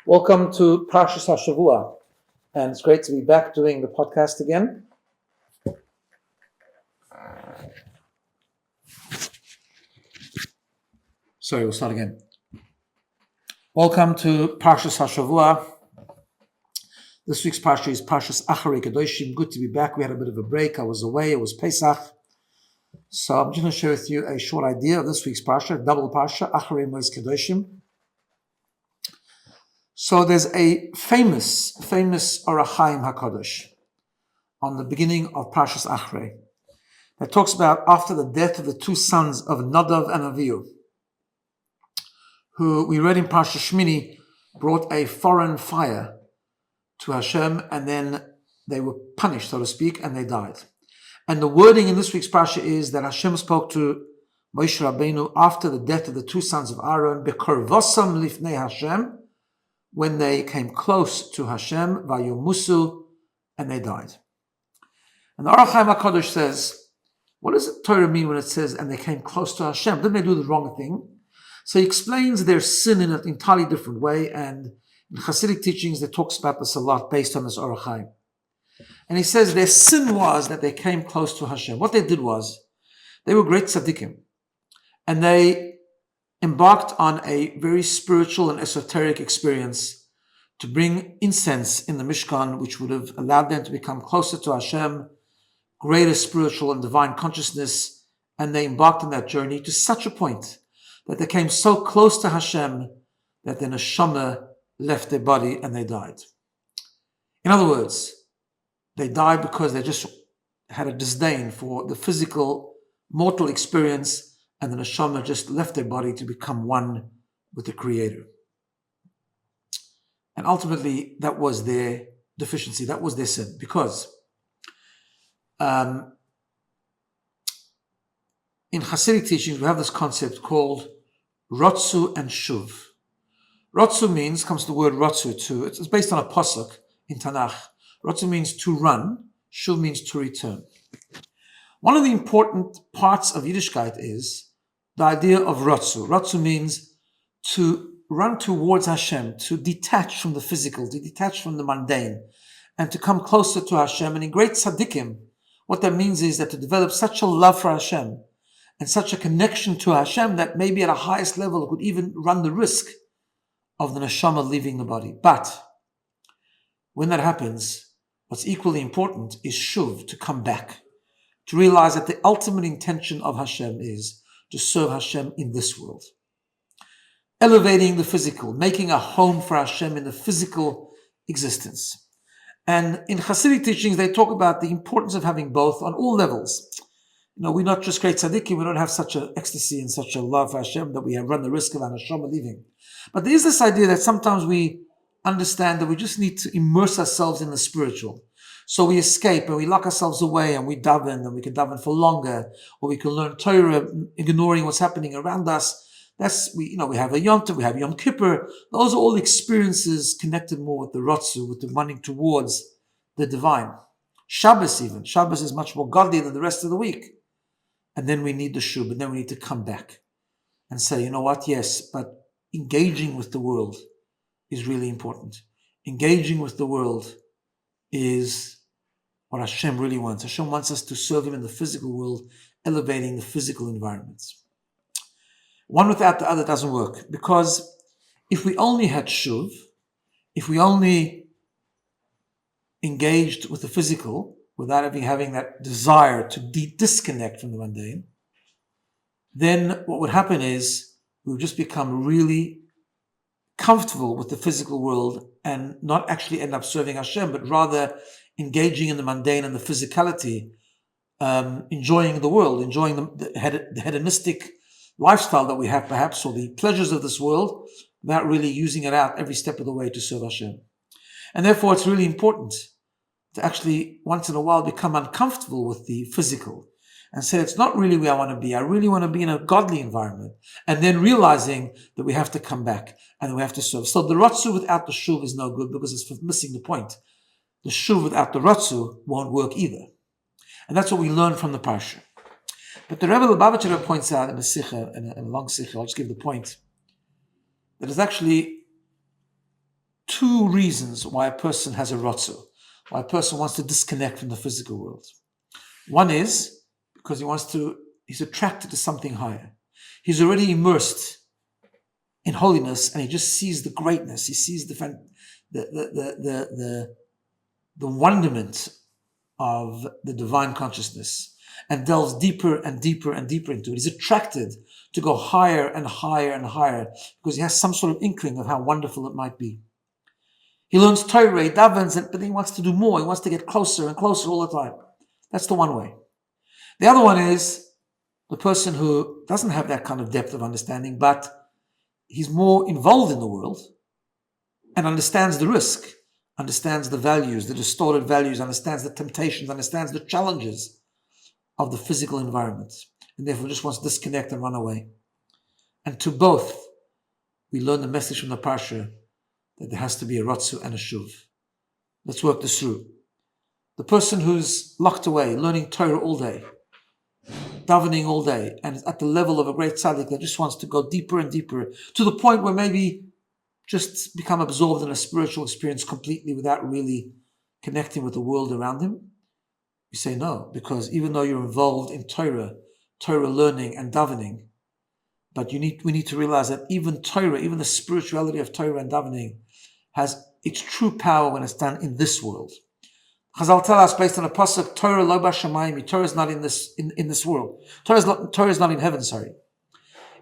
Welcome to Parsha Acharei, and it's great to be back doing the podcast again. Sorry, we'll start again. Welcome to Parsha Acharei. This week's Parsha is Parsha Acharei Kedoshim. Good to be back. We had a bit of a break. I was away. It was Pesach. So I'm just going to share with you a short idea of this week's Parsha, double Parsha, Acharei Mois Kedoshim. So there's a famous Orach Chaim HaKadosh on the beginning of Parsha Acharei that talks about after the death of the two sons of Nadav and Avihu, who we read in Parsha Shmini brought a foreign fire to Hashem, and then they were punished, so to speak, and they died. And the wording in this week's Parsha is that Hashem spoke to Moshe Rabbeinu after the death of the two sons of Aaron, Bekorvosam lifnei Hashem, when they came close to Hashem, Vayomusu, and they died. And the Orach Chaim HaKadosh says, what does the Torah mean when it says, and they came close to Hashem? Didn't they do the wrong thing? So he explains their sin in an entirely different way, and in Hasidic teachings, they talks about this a lot based on this Orach Chaim. And he says their sin was that they came close to Hashem. What they did was, they were great tzaddikim, and they embarked on a very spiritual and esoteric experience to bring incense in the Mishkan, which would have allowed them to become closer to Hashem, greater spiritual and divine consciousness, and they embarked on that journey to such a point that they came so close to Hashem that the neshama left their body and they died. In other words, they died because they just had a disdain for the physical, mortal experience, and the neshama just left their body to become one with the Creator. And ultimately, that was their deficiency, that was their sin, because in Hasidic teachings, we have this concept called Rotzu and Shuv. Rotzu comes the word Rotzu, it's based on a pasuk in Tanakh. Rotzu means to run, Shuv means to return. One of the important parts of Yiddishkeit is the idea of Rotzu. Rotzu means to run towards Hashem, to detach from the physical, to detach from the mundane, and to come closer to Hashem. And in great tzaddikim, what that means is that to develop such a love for Hashem and such a connection to Hashem that maybe at a highest level it could even run the risk of the neshama leaving the body. But when that happens, what's equally important is shuv, to come back, to realize that the ultimate intention of Hashem is to serve Hashem in this world. Elevating the physical, making a home for Hashem in the physical existence. And in Hasidic teachings, they talk about the importance of having both on all levels. You know, we're not just great tzaddikim, we don't have such an ecstasy and such a love for Hashem that we have run the risk of our neshama leaving. But there is this idea that sometimes we understand that we just need to immerse ourselves in the spiritual. So we escape and we lock ourselves away and we daven, and we can daven for longer, or we can learn Torah ignoring what's happening around us. We have a Yom Tov, we have Yom Kippur. Those are all experiences connected more with the Rotzu, with the running towards the divine. Shabbos even. Shabbos is much more godly than the rest of the week. And then we need the Shub, and then we need to come back and say, you know what, yes, but engaging with the world is really important. Engaging with the world is what Hashem really wants. Hashem wants us to serve Him in the physical world, elevating the physical environments. One without the other doesn't work, because if we only had Shuv, if we only engaged with the physical without having that desire to disconnect from the mundane, then what would happen is we would just become really comfortable with the physical world and not actually end up serving Hashem, but rather engaging in the mundane and the physicality, enjoying the world, enjoying the hedonistic lifestyle that we have perhaps, or the pleasures of this world, without really using it out every step of the way to serve Hashem. And therefore it's really important to actually once in a while become uncomfortable with the physical and say, it's not really where I want to be. I really want to be in a godly environment. And then realizing that we have to come back and we have to serve. So the Rotzu without the Shuv is no good, because it's missing the point. The Shuv without the Rotzu won't work either. And that's what we learn from the Parsha. But the Rebbe Lubavitcher points out in a Sikha, in a long Sikha, I'll just give the point, that it's actually two reasons why a person has a rotzu, why a person wants to disconnect from the physical world. One is because he's attracted to something higher. He's already immersed in holiness, and he just sees the greatness. He sees the wonderment of the divine consciousness, and delves deeper and deeper and deeper into it. He's attracted to go higher and higher and higher because he has some sort of inkling of how wonderful it might be. He learns Torah, he davens, but he wants to do more. He wants to get closer and closer all the time. That's the one way. The other one is the person who doesn't have that kind of depth of understanding, but he's more involved in the world and understands the risk, understands the values, the distorted values, understands the temptations, understands the challenges of the physical environment, and therefore just wants to disconnect and run away. And to both, we learn the message from the Parsha that there has to be a rotzu and a shuv. Let's work this through. The person who's locked away, learning Torah all day, davening all day, and is at the level of a great tzaddik that just wants to go deeper and deeper, to the point where maybe just become absorbed in a spiritual experience completely without really connecting with the world around him. We say no, because even though you're involved in Torah learning and davening, but we need to realize that even Torah, even the spirituality of Torah and davening, has its true power when it's done in this world. Chazal tell us based on a pasuk, Torah lo b'shamayim, Torah is not in this world. Torah is not in heaven. Sorry.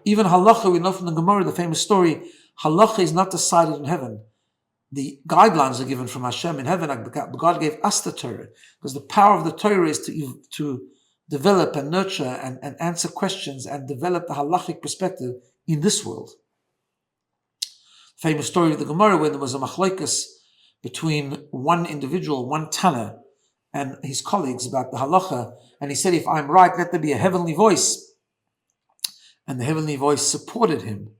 Even halacha, we know from the Gemara, the famous story, halacha is not decided in heaven. The guidelines are given from Hashem in heaven. God gave us the Torah because the power of the Torah is to develop and nurture and answer questions and develop the halachic perspective in this world. Famous story of the Gemara when there was a machlokes between one individual, one Tana, and his colleagues about the halacha, and he said, if I'm right, let there be a heavenly voice. And the heavenly voice supported him,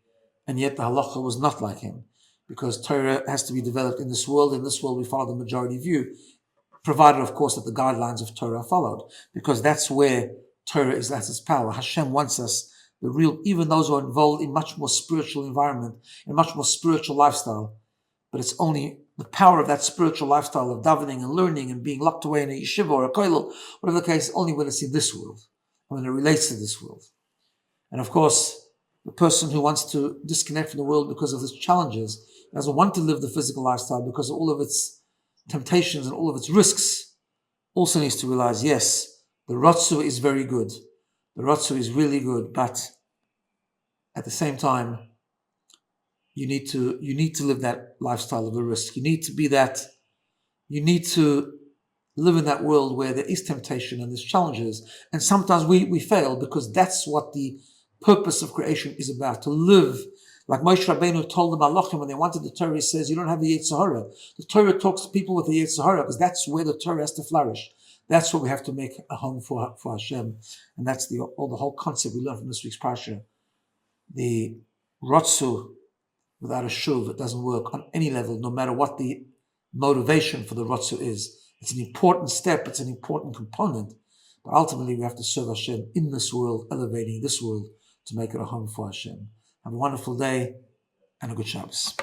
and yet the halacha was not like him. Because Torah has to be developed in this world. In this world, we follow the majority view, provided, of course, that the guidelines of Torah are followed. Because that's where Torah is, that's its power. Hashem wants us, even those who are involved in much more spiritual environment, in much more spiritual lifestyle. But it's only the power of that spiritual lifestyle of davening and learning and being locked away in a yeshiva or a kollel, whatever the case, only when it's in this world, when it relates to this world. And of course, the person who wants to disconnect from the world because of its challenges, doesn't want to live the physical lifestyle because of all of its temptations and all of its risks, also needs to realize, yes, the rotzu is very good. The rotzu is really good, but at the same time, you need to live that lifestyle of a risk. You need to live in that world where there is temptation and there's challenges. And sometimes we fail because that's what the purpose of creation is about, to live like Moshe Rabbeinu told the Malachim when they wanted the Torah. He says, you don't have the Yetzer Hara. The Torah talks to people with the Yetzer Hara because that's where the Torah has to flourish. That's what we have to make a home for Hashem. And that's the whole concept we learned from this week's Parsha. The Rotzu without a Shuv, it doesn't work on any level, no matter what the motivation for the Rotzu is. It's an important step, it's an important component. But ultimately we have to serve Hashem in this world, elevating this world to make it a home for Hashem. Have a wonderful day and a good Shabbos.